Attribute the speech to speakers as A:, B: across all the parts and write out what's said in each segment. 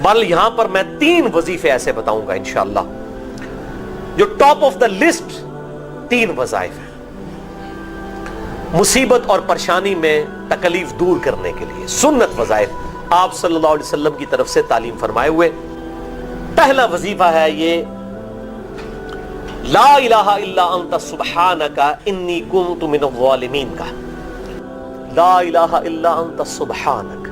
A: बल यहां पर मैं 3 वजीफे ऐसे बताऊंगा इंशाअल्लाह जो टॉप ऑफ द लिस्ट 3 वज़ाइफ हैं मुसीबत और परेशानी में तकलीफ दूर करने के लिए, सुन्नत वज़ाइफ आप सल्लल्लाहु अलैहि वसल्लम की तरफ से तालीम फरमाए हुए। पहला वजीफा है ये ला इलाहा इल्ला अंता सुब्हानका इन्नी कुन्तु मिनज़ ज़ालिमीन का। ला इलाहा इल्ला अंता सुब्हानक,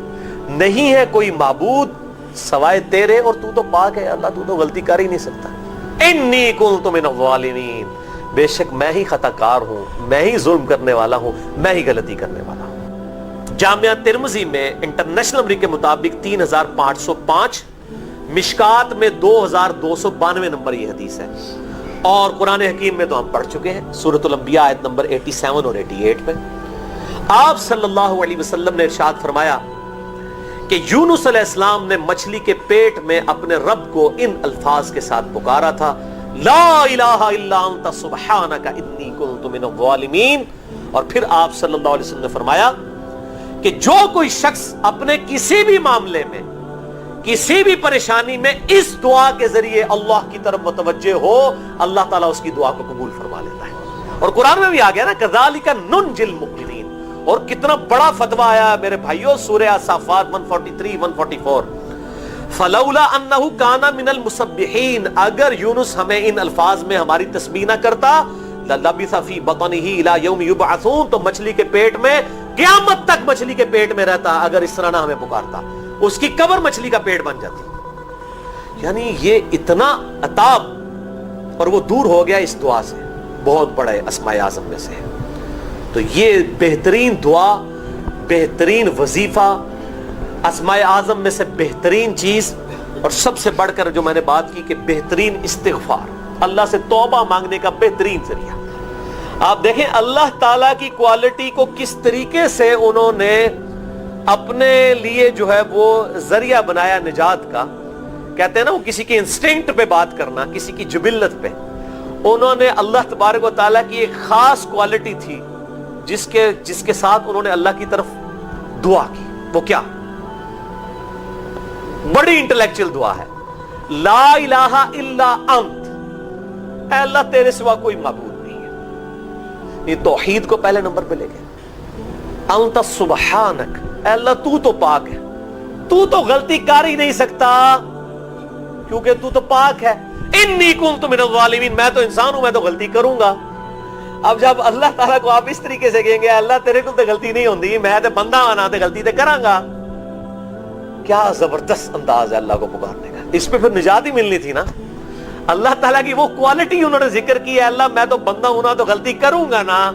A: नहीं है कोई माबूद सवाए तेरे और तू तो पाक है अल्लाह, तू तो गलती कर ही नहीं सकता। इन्नी कुन्तु मिनज़ ज़ालिमीन, बेशक मैं ही खताकार हूं, मैं ही जुल्म करने वाला हूं, मैं ही गलती करने वाला हूं। जामिया तिरमिज़ी में इंटरनेशनल नंबर के मुताबिक 3505, मिशकात में 2292 नंबर ये हदीस है, और कुरान हकीम में तो हम पढ़ चुके हैं सूरतुल अंबिया आयत नंबर 87 और 88 में। आप सल्लल्लाहु अलैहि वसल्लम ने इरशाद फरमाया कि यूनुस अलैहिस्सलाम ने मछली के पेट में अपने रब को इन अल्फाज के साथ पुकारा था, ला इलाहा इल्ला अंता सुब्हानका इन्नी कुन्तु मिनज़ ज़ालिमीन। और फिर आप सल्लल्लाहु अलैहि वसल्लम ने फरमाया कि जो कोई शख्स अपने किसी भी मामले में, किसी भी परेशानी में इस दुआ के जरिए अल्लाह की तरफ मुतवज्जे हो, अल्लाह ताला उसकी दुआ को कबूल फरमा लेता है। और कुरान में भी आ गया ना, कज़ालिका नुनजिल मुमिनीन। और कितना बड़ा फतवा आया मेरे भाइयों, सूरह अस-साफ़ात 143 144, फलौला अन्नहु काना मिनल मुसब्बिहीन, अगर यूनुस हमें इन अल्फाज में हमारी तस्बीह ना करता, ललबिसा फी बतनिही इला यौम युबअसून, तो मछली के पेट में क़यामत तक मछली के पेट में रहता अगर इस तरह ना हमें पुकारता, उसकी कब्र मछली का पेट बन जाती। यानी ये इतना अताब, और वो दूर हो गया इस दुआ से, बहुत बड़े अस्माए आज़म में से है। तो ये बेहतरीन दुआ, बेहतरीन वजीफा, अस्माए आज़म में से बेहतरीन चीज, और सबसे बढ़कर जो मैंने बात की कि बेहतरीन इस्तिग़फ़ार, अल्लाह से तौबा मांगने का बेहतरीन जरिया। आप देखें अल्लाह ताला की क्वालिटी को किस तरीके से उन्होंने अपने लिए जो है वो जरिया बनाया निजात का। कहते हैं ना, वो किसी के इंस्टिंक्ट पे बात करना, किसी की जुबिल्लत पे। उन्होंने अल्लाह तबारक व तआला की एक खास क्वालिटी थी जिसके साथ उन्होंने अल्लाह की तरफ दुआ की। वो क्या? बड़ी इंटेलेक्चुअल दुआ है, ला इलाहा इल्ला अंत, अल्लाह तेरे सिवा कोई माबूद नहीं है। ये तौहीद को पहले नंबर पे ले गए। अंत सुब्हानक, अल्लाह तू तो पाक है, तू तो गलती कर ही नहीं सकता क्योंकि तू तो पाक है। इन्नी कुन्तु मिनज़ ज़ालिमीन, मैं तो इंसान हूं, मैं तो गलती करूंगा। अब जब अल्लाह ताला को आप इस तरीके से कहेंगे अल्लाह तेरे को तो गलती नहीं होती, मैं तो बंदा आना तो गलती तो करांगा, क्या जबरदस्त अंदाज है अल्लाह को पुकारने का। इस पे फिर निजात ही मिलनी थी ना। अल्लाह ताला की वो क्वालिटी उन्होंने जिक्र की है, अल्लाह मैं तो बंदा हूं ना, तो गलती करूंगा ना,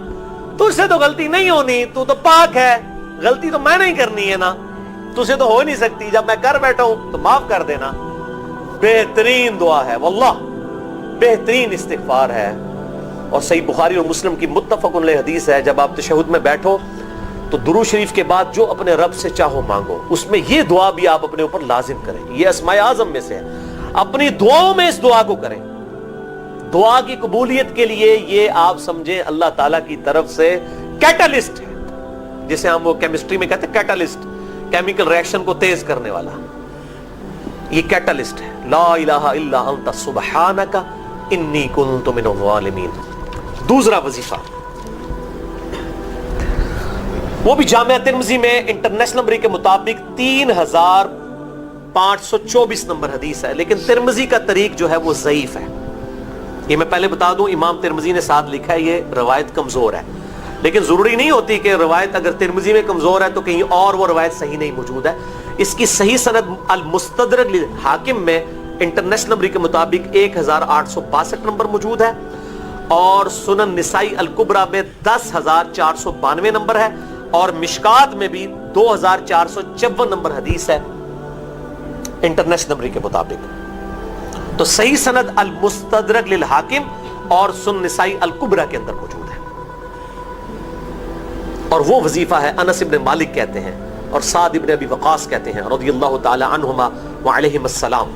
A: तुझसे तो गलती नहीं होनी, तू तो पाक है, गलती तो मैं नहीं करनी है ना, तुझसे तो हो नहीं सकती, जब मैं कर बैठा हूं तो माफ कर देना। बेहतरीन दुआ है वल्लाह, बेहतरीन इस्तिग़फ़ार है। और सही बुखारी और मुस्लिम की मुत्तफ़क़ुन अलैह हदीस है, जब आप तशहुद में बैठो तो दुरूद शरीफ के बाद जो अपने रब से चाहो मांगो, उसमें ये दुआ भी आप अपने ऊपर लाजिम करें। ये अस्माए आज़म में से है, अपनी दुआओं में इस दुआ को करें। दुआ की कबूलियत के लिए ये आप समझें अल्लाह ताला की तरफ से कैटलिस्ट है, जिसे हम वो केमिस्ट्री में कहते हैं कैटलिस्ट, केमिकल रिएक्शन को तेज करने वाला, ये कैटलिस्ट है। ला इलाहा इल्ला अंता सुब्हानका इन्नी कुन्तु मिनज़ ज़ालिमीन। दूसरा वजीफा, वो भी जामिया तिरमिज़ी में इंटरनेशनल नंबर के मुताबिक 3524 नंबर हदीस है, लेकिन तिरमिज़ी का तरीक जो है वो ज़ईफ है। ये मैं पहले बता दूं, इमाम तिरमिज़ी ने साथ लिखा है ये रवायत कमजोर है, लेकिन जरूरी नहीं होती कि रवायत अगर तिरमिज़ी में कमजोर है तो कहीं और वो रवायत सही नहीं मौजूद है। इसकी सही सनद अल मुस्तदरक लिल हाकिम में इंटरनेशनल नंबर के मुताबिक 1862 नंबर मौजूद है, और सुनन निसाई अल कुबरा में 10,492 नंबर है, और मिशकात में भी 2,454 नंबर हदीस है इंटरनेशनल नंबर के मुताबिक। तो सही सनद अल मुस्तदरक लिल हाकिम और सुनन निसाई अल कुबरा के अंदर मौजूद है। और वो वजीफा है, अनस इब्न मालिक कहते हैं और साद इब्न अबी वक़ास कहते हैं रज़ियल्लाहु ताला अन्हुमा व अलैहिमुस्सलाम,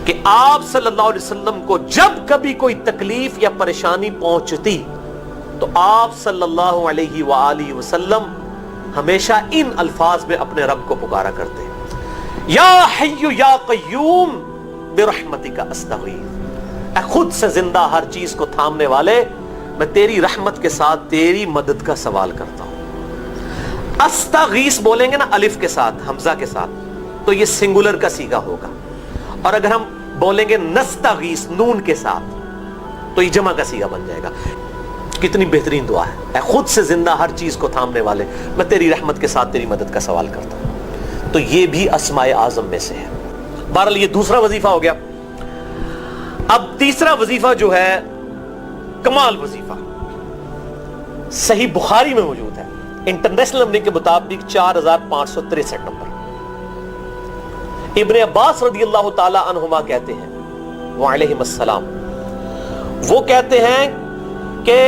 A: कि आप सल्लल्लाहु अलैहि वसल्लम को जब कभी कोई तकलीफ या परेशानी पहुंचती तो आप सल्लल्लाहु अलैहि वसल्लम हमेशा इन अल्फाज में अपने रब को पुकारा करते हैं। یا حی یا قیوم برحمتک استغیث، اے خود سے زندہ ہر چیز کو تھامنے والے، میں تیری رحمت کے ساتھ تیری مدد کا سوال کرتا ہوں۔ استغیث بولیں گے نا الف کے ساتھ، حمزہ کے ساتھ، تو یہ سنگولر کا صیغہ ہوگا، اور اگر ہم بولیں گے نستغیث نون کے ساتھ تو یہ جمع کا صیغہ بن جائے گا۔ کتنی بہترین دعا ہے، اے خود سے زندہ ہر چیز کو تھامنے والے، میں تیری رحمت کے ساتھ تیری مدد کا سوال کرتا ہوں۔ تو یہ بھی اسماء اعظم میں سے ہے۔ بہرحال یہ دوسرا وظیفہ ہو گیا۔ اب تیسرا وظیفہ جو ہے کمال وظیفہ، صحیح بخاری میں موجود ہے، انٹرنیشنل نمبر کے مطابق 4563 نمبر۔ ابن عباس رضی اللہ تعالی عنہما کہتے ہیں وعلیہم السلام، وہ کہتے ہیں کہ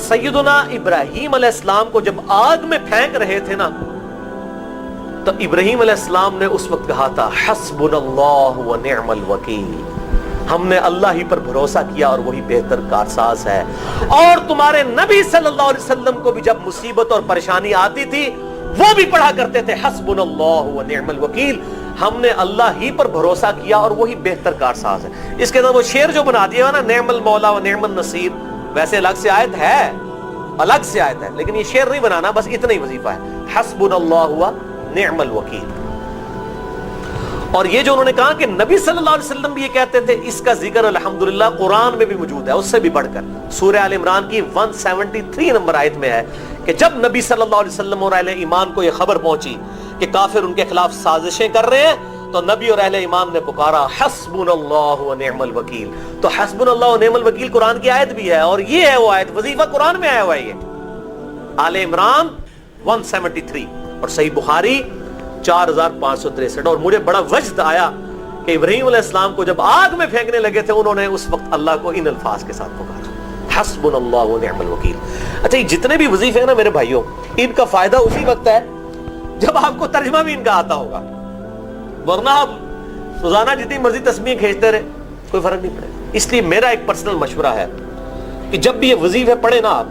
A: سیدنا ابراہیم علیہ السلام کو جب آگ میں پھینک رہے تھے نا، تو ابراہیم علیہ السلام نے اس وقت کہا تھا حسبنا اللہ و نعم الوکیل، ہم نے اللہ ہی پر بھروسہ کیا اور وہی بہتر کارساز ہے۔ اور تمہارے نبی صلی اللہ علیہ وسلم کو بھی جب مصیبت اور پریشانی آتی تھی وہ بھی پڑھا کرتے تھے حسبنا اللہ و نعم الوکیل، ہم نے اللہ ہی پر بھروسہ کیا اور وہی بہتر کارساز ہے۔ اس کے اندر وہ شعر جو بنا دیا نا، نعم المولا و نعم النصیر، ویسے الگ سے آیت ہے، الگ سے آیت ہے، لیکن یہ شعر نہیں بنانا، بس اتنا ہی وظیفہ ہے، حسبنا اللہ و نعم الوکیل۔ اور یہ جو انہوں نے کہا کہ نبی صلی اللہ علیہ وسلم بھی یہ کہتے تھے، اس کا ذکر الحمدللہ قرآن میں بھی موجود ہے، اس سے بھی بڑھ کر سورہ آل عمران کی 173 نمبر آیت میں ہے کہ جب نبی صلی اللہ علیہ وسلم اور اہل ایمان کو یہ خبر پہنچی کہ کافر ان کے خلاف سازشیں کر رہے ہیں، تو نبی اور اہل ایمان نے پکارا حسبنا اللہ و نعم الوکیل۔ تو حسبنا اللہ و نعم الوکیل قرآن کی آیت بھی ہے، اور یہ ہے وہ آیت، وظیفہ قرآن میں آیا ہوا ہے یہ، آل عمران 173 اور صحیح بخاری 4563۔ اور مجھے بڑا وجد آیا کہ ابراہیم علیہ السلام کو جب آگ میں پھینکنے لگے تھے، انہوں نے اس وقت اللہ کو ان الفاظ کے ساتھ پکارا حسبنا اللہ و نعم الوکیل۔ اچھا، یہ جتنے بھی وظیفے ہیں نا میرے بھائیوں، ان کا فائدہ اسی وقت ہے جب آپ کو ترجمہ بھی ان کا آتا ہوگا، ورنہ آپ روزانہ جتنی مرضی تسبیح کھینچتے رہے کوئی فرق نہیں پڑے گا۔ اس لیے میرا ایک پرسنل مشورہ ہے کہ جب بھی یہ وظیفے پڑھیں نا آپ،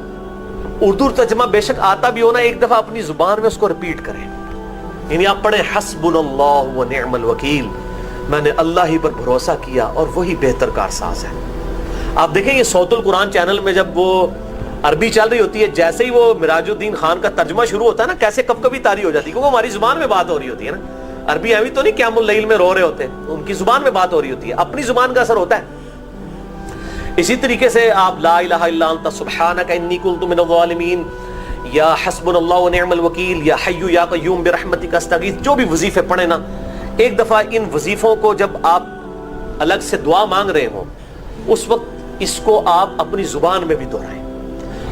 A: اردو ترجمہ بے شک آتا بھی ہونا، ایک دفعہ اپنی زبان میں اس کو ریپیٹ کریں، یعنی آپ پڑھیں حسبنا اللہ و نعم الوکیل، میں نے اللہ ہی پر بھروسہ کیا اور وہی بہتر کارساز ہے۔ آپ دیکھیں یہ صوت القرآن چینل میں جب وہ عربی چل رہی ہوتی ہے، جیسے ہی وہ مراج الدین خان کا ترجمہ شروع ہوتا ہے نا، کیسے کب کبھی طاری ہو جاتی ہے، کیونکہ ہماری زبان میں بات ہو رہی ہوتی ہے نا، عربی ایویں تو نہیں قیام اللیل میں رو رہے ہوتے ہیں، ان کی زبان میں بات ہو رہی ہوتی ہے، اپنی زبان کا اثر ہوتا ہے۔ اسی طریقے سے آپ لا الہ الا انت سبحانک انی کنت من الظالمین، یا حسبنا اللہ و نعم الوکیل، یا حی یا قیوم برحمتک استغیث، جو بھی وظیفے پڑھیں نا، ایک دفعہ ان وظیفوں کو جب آپ الگ سے دعا مانگ رہے ہوں، اس وقت اس کو آپ اپنی زبان میں بھی دہرائیں۔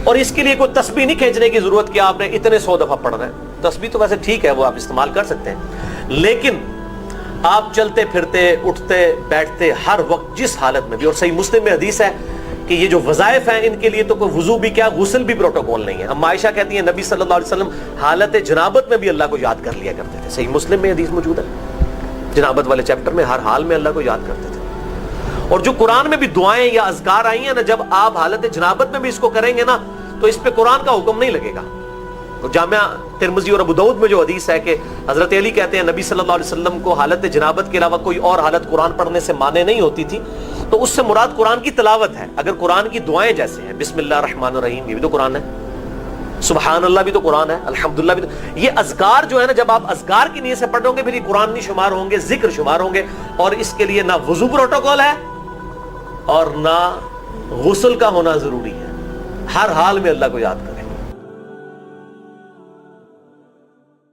A: اور اس کے لیے کوئی تسبیح نہیں کھینچنے کی ضرورت کہ آپ نے اتنے 100 دفعہ پڑھنا ہے، تسبیح تو ویسے ٹھیک ہے، وہ آپ استعمال کر سکتے ہیں، لیکن آپ چلتے پھرتے اٹھتے بیٹھتے ہر وقت جس حالت میں بھی، اور صحیح مسلم میں حدیث ہے کہ یہ جو وظائف ہیں ان کے لیے تو کوئی وضو بھی کیا، غسل بھی پروٹوکول نہیں ہے۔ ام عائشہ کہتی ہیں نبی صلی اللہ علیہ وسلم حالت جنابت میں بھی اللہ کو یاد کر لیا کرتے تھے، صحیح مسلم میں حدیث موجود ہے، جنابت والے چیپٹر میں ہر حال میں اللہ کو یاد کرتے تھے۔ اور جو قرآن میں بھی دعائیں یا اذکار آئی ہیں نا، جب آپ حالت جنابت میں بھی اس کو کریں گے نا، تو اس پہ قرآن کا حکم نہیں لگے گا۔ جامعہ ترمذی اور ابو داؤد میں جو حدیث ہے کہ حضرت علی کہتے ہیں نبی صلی اللہ علیہ وسلم کو حالت جنابت کے علاوہ کوئی اور حالت قرآن پڑھنے سے مانے نہیں ہوتی تھی، تو اس سے مراد قرآن کی تلاوت ہے۔ اگر قرآن کی دعائیں جیسے ہیں بسم اللہ الرحمن الرحیم، یہ بھی تو قرآن ہے، سبحان اللہ بھی تو قرآن ہے، الحمدللہ بھی تو، یہ اذکار جو ہے نا، جب آپ اذکار کی نیت سے پڑھ رہے ہوں گے پھر یہ قرآن نہیں شمار ہوں گے، ذکر شمار ہوں گے، اور اس کے لیے نہ وضو پروٹوکول ہے اور نہ غسل کا ہونا ضروری ہے، ہر حال میں اللہ کو یاد کریں۔